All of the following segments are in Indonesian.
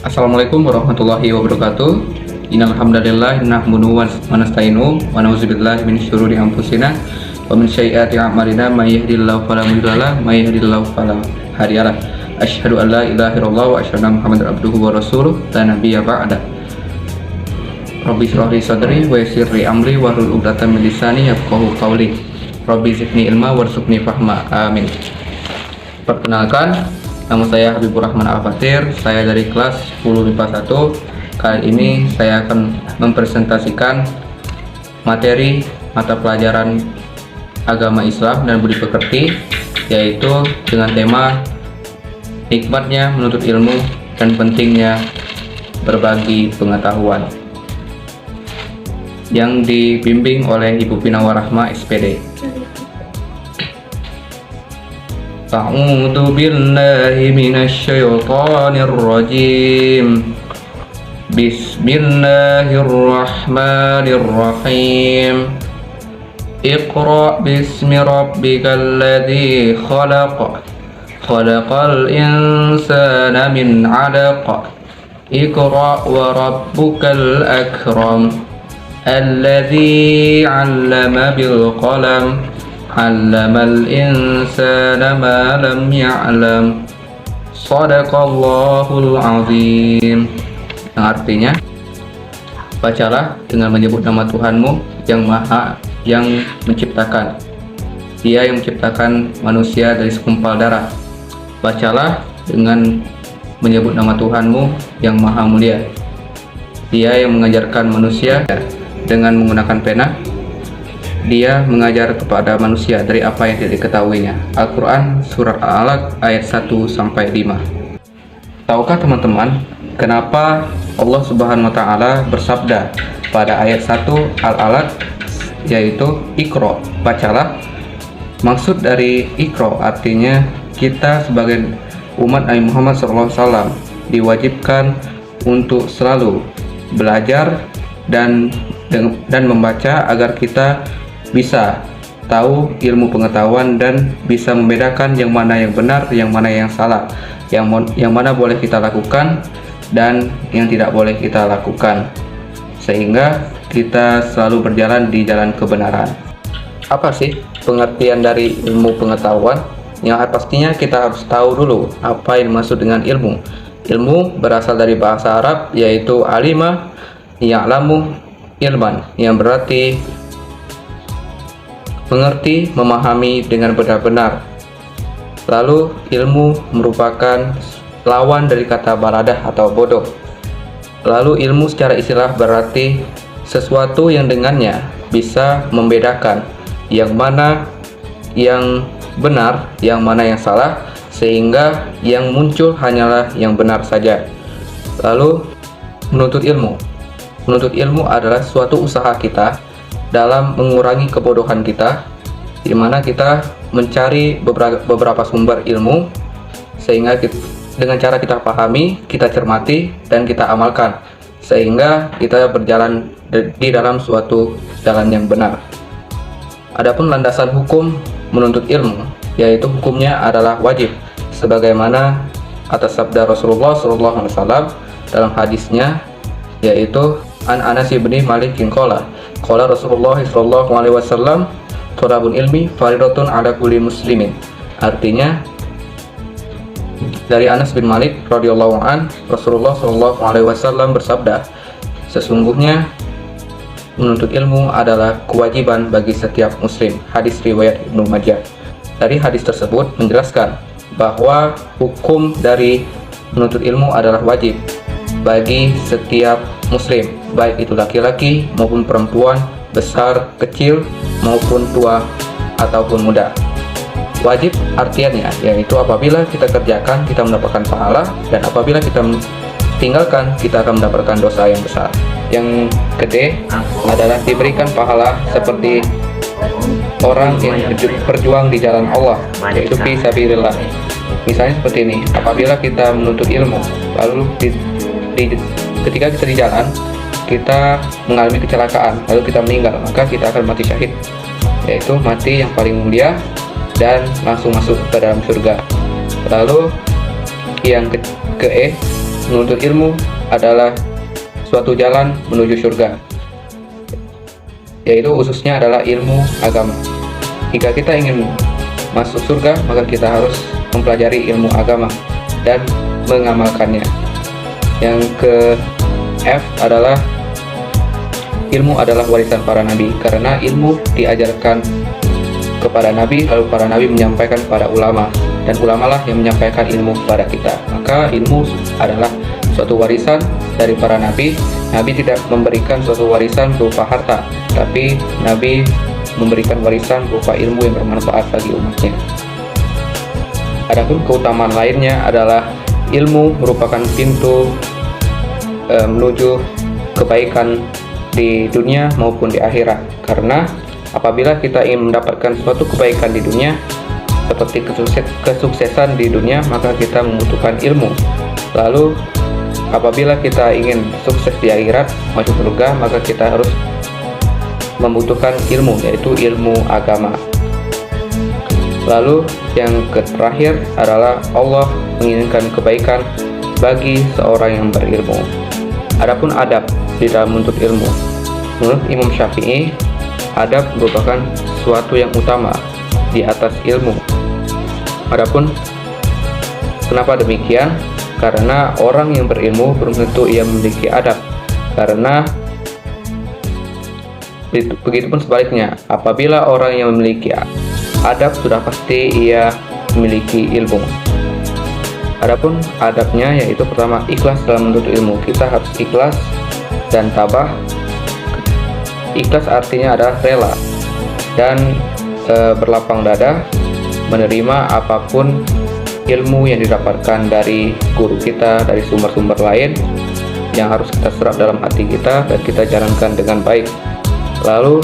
Assalamualaikum warahmatullahi wabarakatuh. Innal hamdalillah nahmaduhu wa nasta'inu wa na'udzubillahi min syururi anfusina wa min sayyiati a'malina may yahdihillahu fala mudilla lahu may yahdihillahu fala hadiyalah. Asyhadu an la ilaha illallah wa asyhadu anna Muhammadar abduhu wa rasuluh la nabiyya ba'da. Rabbi shrah li sadri wa yassir li amri wahlul 'uqdatam min lisani yafqahu qawli. Rabbi zidni ilma warzuqni fahma. Amin. Perkenalkan, nama saya Habibur Rahman Al-Fatir, saya dari kelas 10 MIPA 1. Kali ini saya akan mempresentasikan materi mata pelajaran agama Islam dan budi pekerti, yaitu dengan tema nikmatnya menuntut ilmu dan pentingnya berbagi pengetahuan, yang dibimbing oleh Ibu Pinawa Rahma SPD. A'udzu billahi minasy syaithanir rajim. Bismillahirrahmanirrahim. Iqra bismi rabbikal ladzi khalaq. Khalaqal insana min 'alaq. Iqra wa rabbukal akram. Alladzi 'allama bil qalam. 'Allamal insana ma lam ya'lam. Shadaqallahul azim. Yang artinya, bacalah dengan menyebut nama Tuhanmu yang menciptakan. Dia yang menciptakan manusia dari segumpal darah. Bacalah dengan menyebut nama Tuhanmu yang maha mulia. Dia yang mengajarkan manusia dengan menggunakan pena. Dia mengajar kepada manusia dari apa yang tidak diketahuinya. Al-Quran Surat Al-Alaq ayat 1-5. Tahukah teman-teman kenapa Allah Subhanahu wa Ta'ala bersabda pada ayat 1 Al-Alaq, yaitu Iqra, bacalah? Maksud dari Iqra artinya kita sebagai umat Nabi Muhammad SAW diwajibkan untuk selalu belajar dan membaca agar kita bisa tahu ilmu pengetahuan dan bisa membedakan yang mana yang benar, yang mana yang salah, yang mana boleh kita lakukan dan yang tidak boleh kita lakukan, sehingga kita selalu berjalan di jalan kebenaran. Apa sih pengertian dari ilmu pengetahuan? Yang pastinya kita harus tahu dulu apa yang dimaksud dengan ilmu. Ilmu berasal dari bahasa Arab, yaitu alima ya'lamu ilman, yang berarti mengerti, memahami dengan benar-benar. Lalu ilmu merupakan lawan dari kata baladah atau bodoh. Lalu ilmu secara istilah berarti sesuatu yang dengannya bisa membedakan yang mana yang benar, yang mana yang salah, sehingga yang muncul hanyalah yang benar saja. Lalu menuntut ilmu. Menuntut ilmu adalah suatu usaha kita dalam mengurangi kebodohan kita, di mana kita mencari beberapa sumber ilmu, sehingga dengan cara kita pahami, kita cermati, dan kita amalkan, sehingga kita berjalan di dalam suatu jalan yang benar. Adapun landasan hukum menuntut ilmu, yaitu hukumnya adalah wajib, sebagaimana atas sabda Rasulullah SAW dalam hadisnya, yaitu An Anas bin Malik qala qala Rasulullah SAW, thalabul ilmi faridatun ala kulli muslimin. Artinya, dari Anas bin Malik radhiyallahu an, Rasulullah SAW bersabda, sesungguhnya menuntut ilmu adalah kewajiban bagi setiap muslim. Hadis riwayat Ibnu Majah. Dari hadis tersebut menjelaskan bahwa hukum dari menuntut ilmu adalah wajib bagi setiap muslim, baik itu laki-laki maupun perempuan, besar, kecil, maupun tua ataupun muda. Wajib artiannya yaitu apabila kita kerjakan kita mendapatkan pahala, dan apabila kita tinggalkan kita akan mendapatkan dosa yang besar. Yang gede adalah diberikan pahala seperti orang yang berjuang di jalan Allah, yaitu fi sabilillah. Misalnya seperti ini, apabila kita menuntut ilmu, lalu ketika kita di jalan kita mengalami kecelakaan, lalu kita meninggal, maka kita akan mati syahid, yaitu mati yang paling mulia dan langsung masuk ke dalam surga. Lalu Yang ke E, menuntut ilmu adalah suatu jalan menuju surga, yaitu khususnya adalah ilmu agama. Jika kita ingin masuk surga, maka kita harus mempelajari ilmu agama dan mengamalkannya. Yang ke F adalah ilmu adalah warisan para nabi, karena ilmu diajarkan kepada nabi, lalu para nabi menyampaikan kepada ulama, dan ulama lah yang menyampaikan ilmu kepada kita. Maka ilmu adalah suatu warisan dari para nabi. Nabi tidak memberikan suatu warisan berupa harta, tapi nabi memberikan warisan berupa ilmu yang bermanfaat bagi umatnya. Adapun keutamaan lainnya adalah ilmu merupakan pintu menuju kebaikan di dunia maupun di akhirat, karena apabila kita ingin mendapatkan suatu kebaikan di dunia seperti kesuksesan di dunia, maka kita membutuhkan ilmu. Lalu apabila kita ingin sukses di akhirat, masuk surga, maka kita harus membutuhkan ilmu, yaitu ilmu agama. Lalu yang terakhir adalah Allah menginginkan kebaikan bagi seorang yang berilmu. Adapun adab di dalam menuntut ilmu, menurut Imam Syafi'i, adab merupakan sesuatu yang utama di atas ilmu. Adapun kenapa demikian? Karena orang yang berilmu belum tentu ia memiliki adab. Karena begitupun sebaliknya, apabila orang yang memiliki adab sudah pasti ia memiliki ilmu. Adapun adabnya yaitu pertama, ikhlas dalam menuntut ilmu. Kita harus ikhlas dan tabah. Ikhlas artinya adalah rela dan berlapang dada menerima apapun ilmu yang didapatkan dari guru kita, dari sumber-sumber lain yang harus kita serap dalam hati kita dan kita jalankan dengan baik. Lalu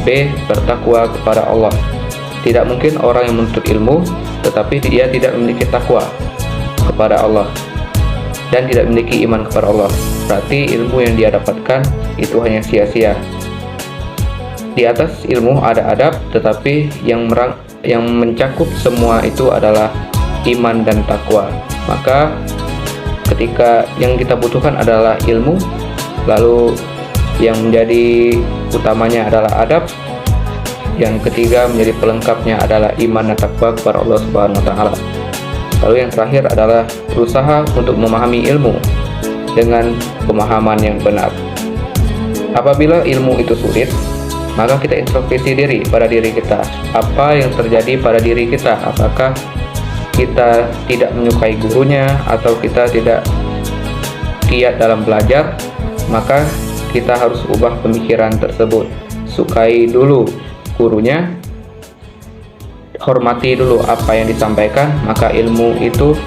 B, bertakwa kepada Allah. Tidak mungkin orang yang menuntut ilmu tetapi dia tidak memiliki takwa kepada Allah dan tidak memiliki iman kepada Allah. Berarti ilmu yang dia dapatkan itu hanya sia-sia. Di atas ilmu ada adab, tetapi yang mencakup semua itu adalah iman dan takwa. Maka ketika yang kita butuhkan adalah ilmu, lalu yang menjadi utamanya adalah adab, yang ketiga menjadi pelengkapnya adalah iman dan takwa kepada Allah Subhanahu wa taala. Lalu yang terakhir adalah berusaha untuk memahami ilmu dengan pemahaman yang benar. Apabila ilmu itu sulit, maka kita introspeksi diri pada diri kita. Apa yang terjadi pada diri kita? Apakah kita tidak menyukai gurunya atau kita tidak giat dalam belajar? Maka kita harus ubah pemikiran tersebut. Sukai dulu gurunya, hormati dulu apa yang disampaikan, maka ilmu itu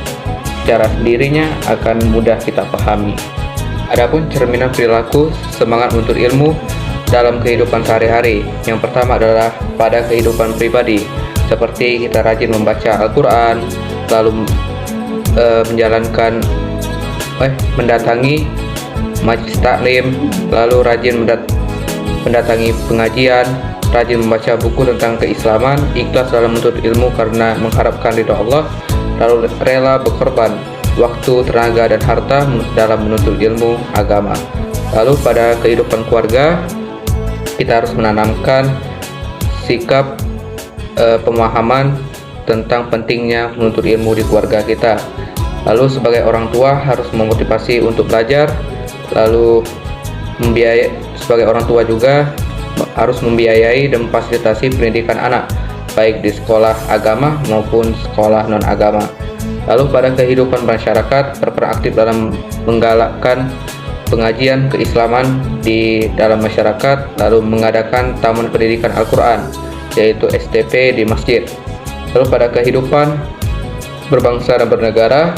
secara sendirinya akan mudah kita pahami. Adapun cerminan perilaku semangat menuntut ilmu dalam kehidupan sehari-hari, yang pertama adalah pada kehidupan pribadi, seperti kita rajin membaca Al-Quran, lalu mendatangi majelis taklim, lalu rajin mendatangi pengajian, rajin membaca buku tentang keislaman, ikhlas dalam menuntut ilmu karena mengharapkan ridha Allah, lalu rela berkorban waktu, tenaga, dan harta dalam menuntut ilmu agama. Lalu pada kehidupan keluarga, kita harus menanamkan sikap pemahaman tentang pentingnya menuntut ilmu di keluarga kita. Lalu sebagai orang tua harus memotivasi untuk belajar, lalu sebagai orang tua juga harus membiayai dan memfasilitasi pendidikan anak, baik di sekolah agama maupun sekolah non-agama. Lalu pada kehidupan masyarakat, berperan aktif dalam menggalakkan pengajian keislaman di dalam masyarakat, lalu mengadakan taman pendidikan Al-Quran, yaitu STP di masjid. Lalu pada kehidupan berbangsa dan bernegara,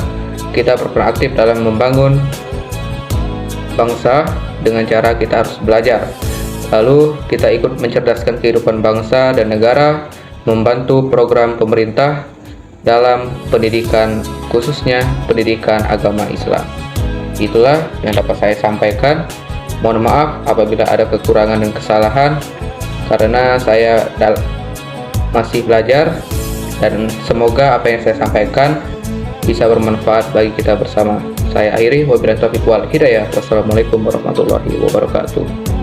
kita berperan aktif dalam membangun bangsa dengan cara kita harus belajar. Lalu kita ikut mencerdaskan kehidupan bangsa dan negara, membantu program pemerintah dalam pendidikan, khususnya pendidikan agama Islam. Itulah yang dapat saya sampaikan. Mohon maaf apabila ada kekurangan dan kesalahan, karena saya masih belajar, dan semoga apa yang saya sampaikan bisa bermanfaat bagi kita bersama. Saya akhiri, wabillahi taufiq wal hidayah. Wassalamualaikum warahmatullahi wabarakatuh.